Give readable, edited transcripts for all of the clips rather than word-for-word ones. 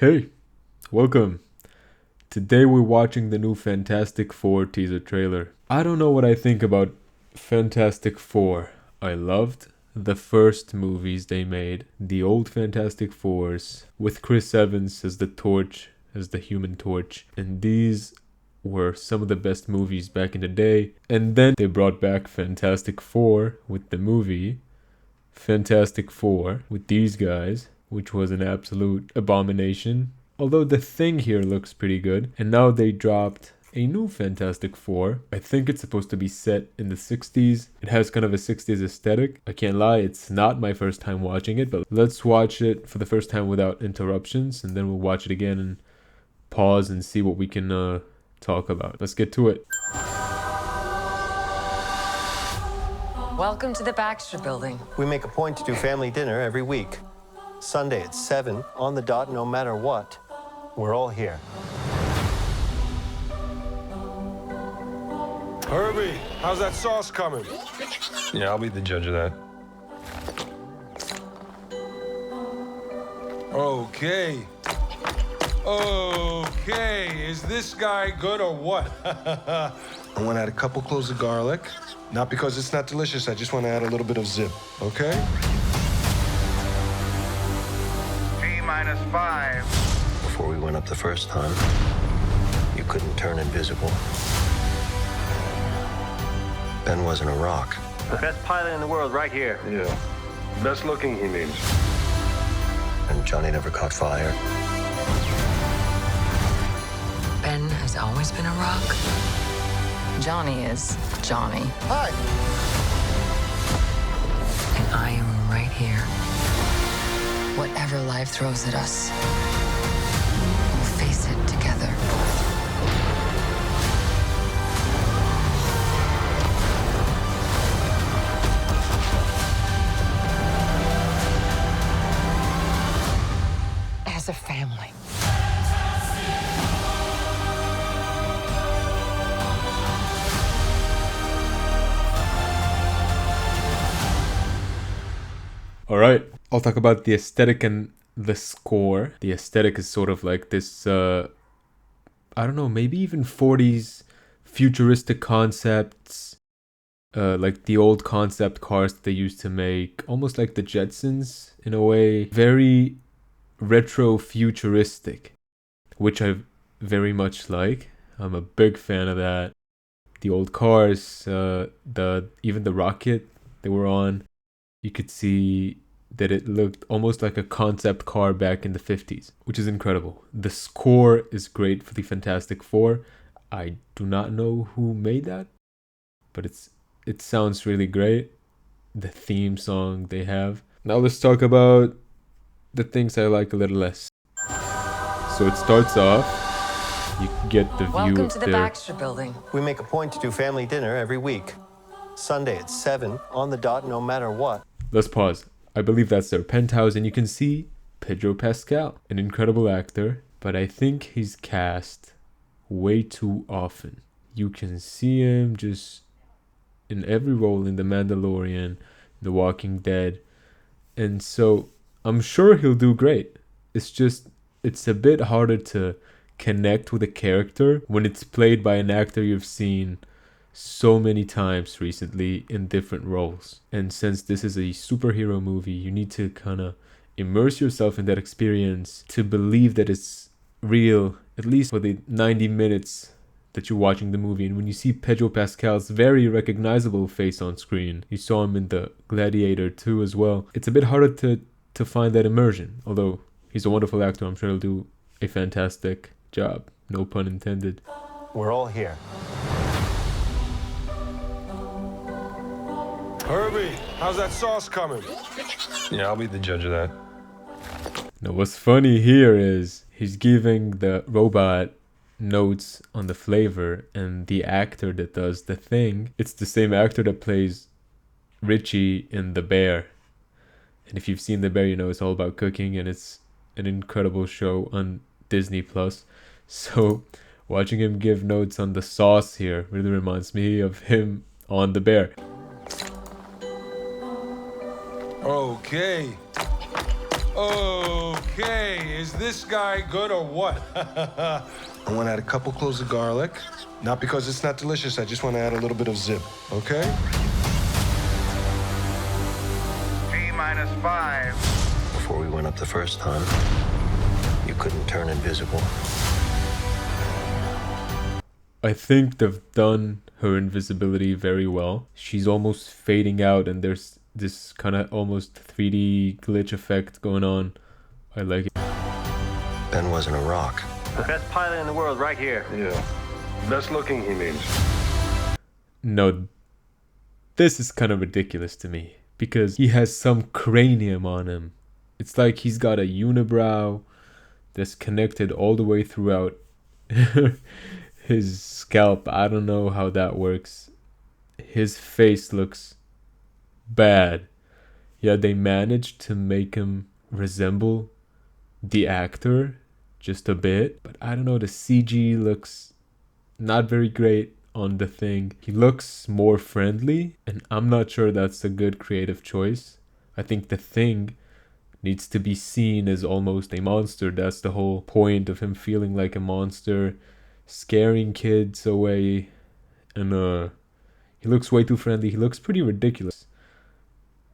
Hey, welcome. Today we're watching the new Fantastic Four teaser trailer. I don't know what I think about Fantastic Four. I loved the first movies they made, the old Fantastic Fours, with Chris Evans as the Torch, as the Human Torch, and these were some of the best movies back in the day. And then they brought back Fantastic Four with the movie Fantastic Four with these guys, which was an absolute abomination. Although the Thing here looks pretty good. And now they dropped a new Fantastic Four. I think it's supposed to be set in the 60s. It has kind of a 60s aesthetic. I can't lie, it's not my first time watching it, but let's watch it for the first time without interruptions, and then we'll watch it again and pause and see what we can talk about. Let's get to it. Welcome to the Baxter Building. We make a point to do family dinner every week. Sunday at 7, on the dot, no matter what. We're all here. Herbie, how's that sauce coming? Yeah, I'll be the judge of that. Okay. Okay, is this guy good or what? I want to add a couple cloves of garlic. Not because it's not delicious, I just want to add a little bit of zip, okay? T-5. Before we went up the first time, you couldn't turn invisible. Ben wasn't a rock. The best pilot in the world right here. Yeah. Best looking, he means. And Johnny never caught fire. Ben has always been a rock. Johnny is Johnny. Hi! And I am right here. Whatever life throws at us, we'll face it together. As a family. Alright, I'll talk about the aesthetic and the score. The aesthetic is sort of like this, I don't know, maybe even 40s futuristic concepts, like the old concept cars that they used to make, almost like the Jetsons in a way. Very retro futuristic, which I very much like. I'm a big fan of that. The old cars, even the rocket they were on, you could see that it looked almost like a concept car back in the 50s, which is incredible. The score is great for the Fantastic Four. I do not know who made that, but it sounds really great. The theme song they have. Now let's talk about the things I like a little less. So it starts off, you get the view Welcome of to the their Baxter Building. We make a point to do family dinner every week. Sunday at 7, on the dot, no matter what. Let's pause. I believe that's their penthouse, and you can see Pedro Pascal, an incredible actor, but I think he's cast way too often. You can see him just in every role in The Mandalorian, The Walking Dead, and so I'm sure he'll do great. It's a bit harder to connect with a character when it's played by an actor you've seen so many times recently in different roles. And since this is a superhero movie, you need to kind of immerse yourself in that experience to believe that it's real, at least for the 90 minutes that you're watching the movie. And when you see Pedro Pascal's very recognizable face on screen, you saw him in the Gladiator 2 as well, it's a bit harder to find that immersion. Although he's a wonderful actor, I'm sure he'll do a fantastic job. No pun intended. We're all here. Herbie, how's that sauce coming? Yeah, I'll be the judge of that. Now, what's funny here is he's giving the robot notes on the flavor, and the actor that does the thing, it's the same actor that plays Richie in The Bear. And if you've seen The Bear, you know it's all about cooking, and it's an incredible show on Disney Plus. So watching him give notes on the sauce here really reminds me of him on The Bear. Okay. Okay, is this guy good or what? I want to add a couple cloves of garlic. Not because it's not delicious, I just want to add a little bit of zip, okay? T-5. Before we went up the first time, you couldn't turn invisible. I think they've done her invisibility very well. She's almost fading out and there's this kind of almost 3D glitch effect going on. I like it. Ben wasn't a rock. The best pilot in the world right here. Yeah. Best looking, he means. No, this is kind of ridiculous to me because he has some cranium on him. It's like he's got a unibrow that's connected all the way throughout his scalp. I don't know how that works. His face looks bad. Yeah, they managed to make him resemble the actor just a bit, but I don't know, the CG looks not very great on the Thing. He looks more friendly, and I'm not sure that's a good creative choice. I think the Thing needs to be seen as almost a monster. That's the whole point of him feeling like a monster, scaring kids away, and he looks way too friendly. He looks pretty ridiculous.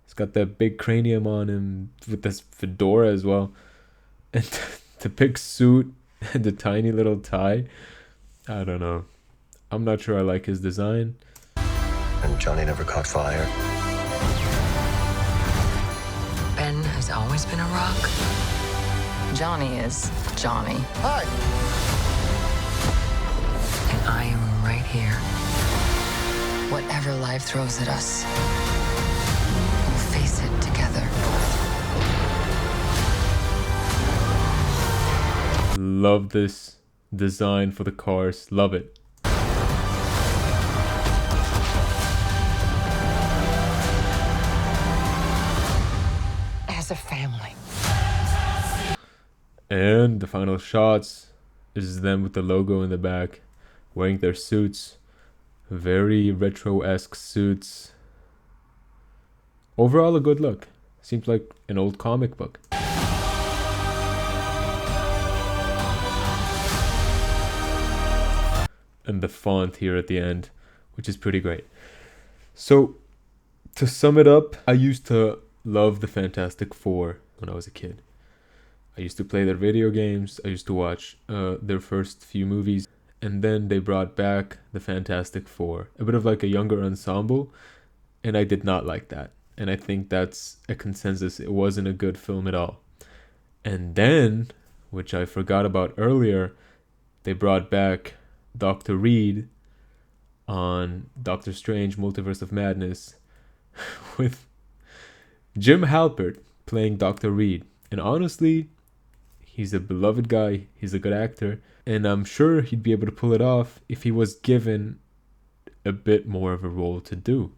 He's got that big cranium on him with this fedora as well, and the big suit and the tiny little tie. I don't know. I'm not sure I like his design. And Johnny never caught fire. Ben has always been a rock. Johnny is Johnny. Hi. And I am right here. Whatever life throws at us, we'll face it together. Love this design for the cars. Love it. As a family. And the final shots is them with the logo in the back, wearing their suits. Very retro-esque suits. Overall a good look. Seems like an old comic book. And the font here at the end, which is pretty great. So, to sum it up, I used to love the Fantastic Four when I was a kid. I used to play their video games, I used to watch their first few movies, and then they brought back the Fantastic Four, a bit of like a younger ensemble, and I did not like that. And I think that's a consensus, it wasn't a good film at all. And then, which I forgot about earlier, they brought back Dr. Reed on Doctor Strange Multiverse of Madness with Jim Halpert playing Dr. Reed. And honestly, he's a beloved guy, he's a good actor, and I'm sure he'd be able to pull it off if he was given a bit more of a role to do.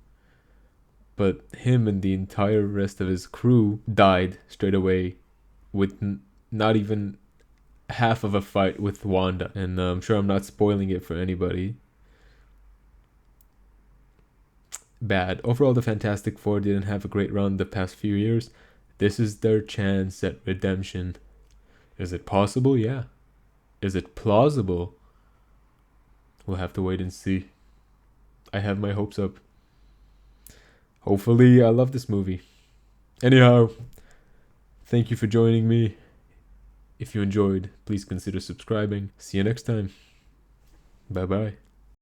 But him and the entire rest of his crew died straight away with not even half of a fight with Wanda, and I'm sure I'm not spoiling it for anybody. Bad. Overall, the Fantastic Four didn't have a great run the past few years. This is their chance at redemption. Is it possible? Yeah. Is it plausible? We'll have to wait and see. I have my hopes up. Hopefully, I love this movie. Anyhow, thank you for joining me. If you enjoyed, please consider subscribing. See you next time. Bye bye.